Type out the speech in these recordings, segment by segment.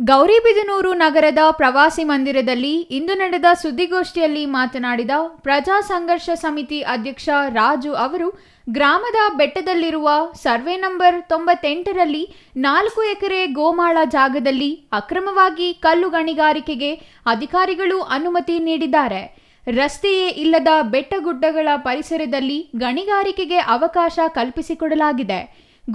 ಗೌರಿಬಿದನೂರು ನಗರದ ಪ್ರವಾಸಿ ಮಂದಿರದಲ್ಲಿ ಇಂದು ನಡೆದ ಸುದ್ದಿಗೋಷ್ಠಿಯಲ್ಲಿ ಮಾತನಾಡಿದ ಪ್ರಜಾ ಸಂಘರ್ಷ ಸಮಿತಿ ಅಧ್ಯಕ್ಷ ರಾಜು ಅವರು ಗ್ರಾಮದ ಬೆಟ್ಟದಲ್ಲಿರುವ ಸರ್ವೆ ನಂಬರ್ 98ರಲ್ಲಿ 4 ಎಕರೆ ಗೋಮಾಳ ಜಾಗದಲ್ಲಿ ಅಕ್ರಮವಾಗಿ ಕಲ್ಲು ಗಣಿಗಾರಿಕೆಗೆ ಅಧಿಕಾರಿಗಳು ಅನುಮತಿ ನೀಡಿದ್ದಾರೆ. ರಸ್ತೆಯೇ ಇಲ್ಲದ ಬೆಟ್ಟಗುಡ್ಡಗಳ ಪರಿಸರದಲ್ಲಿ ಗಣಿಗಾರಿಕೆಗೆ ಅವಕಾಶ ಕಲ್ಪಿಸಿಕೊಡಲಾಗಿದೆ.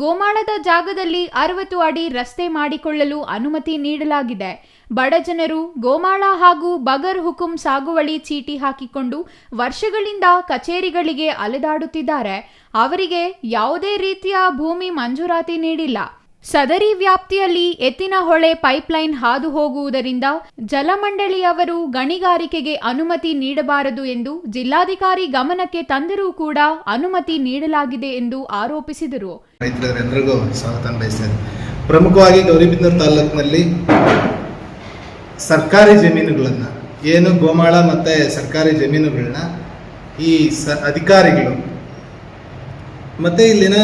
ಗೋಮಾಳದ ಜಾಗದಲ್ಲಿ 60 ಅಡಿ ರಸ್ತೆ ಮಾಡಿಕೊಳ್ಳಲು ಅನುಮತಿ ನೀಡಲಾಗಿದೆ. ಬಡ ಜನರು ಗೋಮಾಳ ಹಾಗೂ ಬಗರ್ ಹುಕುಂ ಸಾಗುವಳಿ ಚೀಟಿ ಹಾಕಿಕೊಂಡು ವರ್ಷಗಳಿಂದ ಕಚೇರಿಗಳಿಗೆ ಅಲೆದಾಡುತ್ತಿದ್ದಾರೆ. ಅವರಿಗೆ ಯಾವುದೇ ರೀತಿಯ ಭೂಮಿ ಮಂಜೂರಾತಿ ನೀಡಿಲ್ಲ. ಸದರಿ ವ್ಯಾಪ್ತಿಯಲ್ಲಿ ಎತ್ತಿನ ಹೊಳೆ ಪೈಪ್ಲೈನ್ ಹಾದು ಹೋಗುವುದರಿಂದ ಜಲಮಂಡಳಿಯವರು ಗಣಿಗಾರಿಕೆಗೆ ಅನುಮತಿ ನೀಡಬಾರದು ಎಂದು ಜಿಲ್ಲಾಧಿಕಾರಿ ಗಮನಕ್ಕೆ ತಂದರೂ ಕೂಡ ಅನುಮತಿ ನೀಡಲಾಗಿದೆ ಎಂದು ಆರೋಪಿಸಿದರು. ರೈತರೆಲ್ಲರಿಗೂ ಸ್ವಾಗತ ಬಯಸ್ತೇನೆ. ಪ್ರಮುಖವಾಗಿ ಗೌರಿಬಿದನೂರು ತಾಲೂಕಿನಲ್ಲಿ ಸರ್ಕಾರಿ ಜಮೀನುಗಳನ್ನು ಏನು ಗೋಮಾಳ ಮತ್ತು ಸರ್ಕಾರಿ ಜಮೀನುಗಳನ್ನ ಈ ಅಧಿಕಾರಿಗಳು ಮತ್ತು ಇಲ್ಲಿನ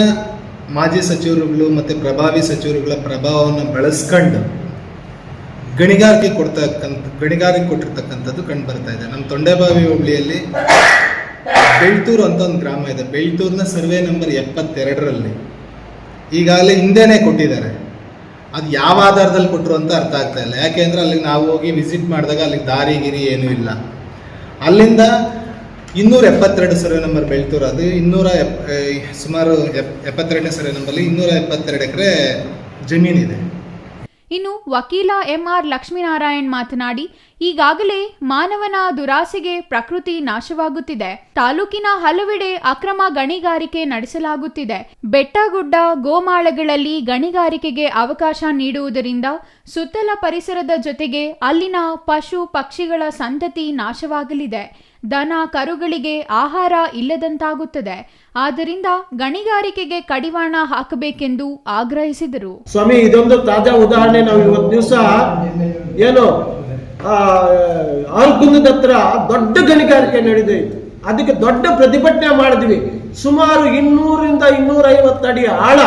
ಮಾಜಿ ಸಚಿವರುಗಳು ಮತ್ತು ಪ್ರಭಾವಿ ಸಚಿವರುಗಳ ಪ್ರಭಾವವನ್ನು ಬಳಸ್ಕೊಂಡು ಗಣಿಗಾರಿಕೆ ಕೊಟ್ಟಿರ್ತಕ್ಕಂಥದ್ದು ಕಂಡು ಬರ್ತಾ ಇದೆ. ನಮ್ಮ ತೊಂಡೆಬಾವಿ ಹೋಬಳಿಯಲ್ಲಿ ಬೆಳ್ತೂರು ಅಂತ ಒಂದು ಗ್ರಾಮ ಇದೆ. ಬೆಳ್ತೂರಿನ ಸರ್ವೆ ನಂಬರ್ 72ರಲ್ಲಿ ಈಗಾಗಲೇ ಹಿಂದೆನೇ ಕೊಟ್ಟಿದ್ದಾರೆ. ಅದು ಯಾವ ಆಧಾರದಲ್ಲಿ ಕೊಟ್ಟರು ಅಂತ ಅರ್ಥ ಆಗ್ತಾ ಇಲ್ಲ. ಯಾಕೆಂದರೆ ಅಲ್ಲಿಗೆ ನಾವು ಹೋಗಿ ವಿಸಿಟ್ ಮಾಡಿದಾಗ ಅಲ್ಲಿಗೆ ದಾರಿ ಗಿರಿ ಏನೂ ಇಲ್ಲ. ಅಲ್ಲಿಂದ 272 ಸರ್ವೆ ನಂಬರ್ ಬೆಳ್ತೂರು, ಅದು ಸುಮಾರು 72ನೇ ಸರ್ವೆ ನಂಬರ್ಲಿ 272 ಎಕರೆ ಜಮೀನಿದೆ. ಇನ್ನು ವಕೀಲ ಎಂಆರ್ ಲಕ್ಷ್ಮೀನಾರಾಯಣ್ ಮಾತನಾಡಿ, ಈಗಾಗಲೇ ಮಾನವನ ದುರಾಸೆಗೆ ಪ್ರಕೃತಿ ನಾಶವಾಗುತ್ತಿದೆ. ತಾಲೂಕಿನ ಹಲವೆಡೆ ಅಕ್ರಮ ಗಣಿಗಾರಿಕೆ ನಡೆಸಲಾಗುತ್ತಿದೆ. ಬೆಟ್ಟಗುಡ್ಡ ಗೋಮಾಳಗಳಲ್ಲಿ ಗಣಿಗಾರಿಕೆಗೆ ಅವಕಾಶ ನೀಡುವುದರಿಂದ ಸುತ್ತಲ ಪರಿಸರದ ಜೊತೆಗೆ ಅಲ್ಲಿನ ಪಶು ಪಕ್ಷಿಗಳ ಸಂತತಿ ನಾಶವಾಗಲಿದೆ. ದನ ಕರುಗಳಿಗೆ ಆಹಾರ ಇಲ್ಲದಂತಾಗುತ್ತದೆ. ಆದ್ದರಿಂದ ಗಣಿಗಾರಿಕೆಗೆ ಕಡಿವಾಣ ಹಾಕಬೇಕೆಂದು ಆಗ್ರಹಿಸಿದರು. ಸ್ವಾಮಿ, ಇದೊಂದು ತಾಜಾ ಉದಾಹರಣೆ. ನಾವು ಇವತ್ತು ದಿವಸ ಏನು ಆಲ್ಗುಂದದ ಹತ್ರ ದೊಡ್ಡ ಗಣಿಗಾರಿಕೆ ನಡೆದಿದೆ. ಅದಕ್ಕೆ ದೊಡ್ಡ ಪ್ರತಿಭಟನೆ ಮಾಡಿದ್ವಿ. ಸುಮಾರು 200ರಿಂದ 250 ಅಡಿ ಆಳ,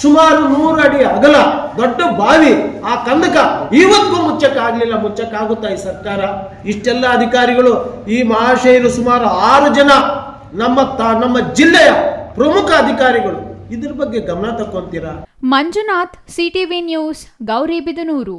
ಸುಮಾರು 100 ಅಡಿ ಅಗಲ ದೊಡ್ಡ ಬಾವಿ. ಆ ಕಂದಕ ಇವತ್ತಿಗೂ ಮುಚ್ಚಕ್ಕಾಗುತ್ತಾ ಈ ಸರ್ಕಾರ? ಇಷ್ಟೆಲ್ಲ ಅಧಿಕಾರಿಗಳು, ಈ ಮಹಾಶಯರು ಸುಮಾರು 6 ಜನ ನಮ್ಮ ಜಿಲ್ಲೆಯ ಪ್ರಮುಖ ಅಧಿಕಾರಿಗಳು, ಇದ್ರ ಬಗ್ಗೆ ಗಮನ ತಕ್ಕೊಂತೀರಾ? Manjunath, CTV news, Gauribidanur.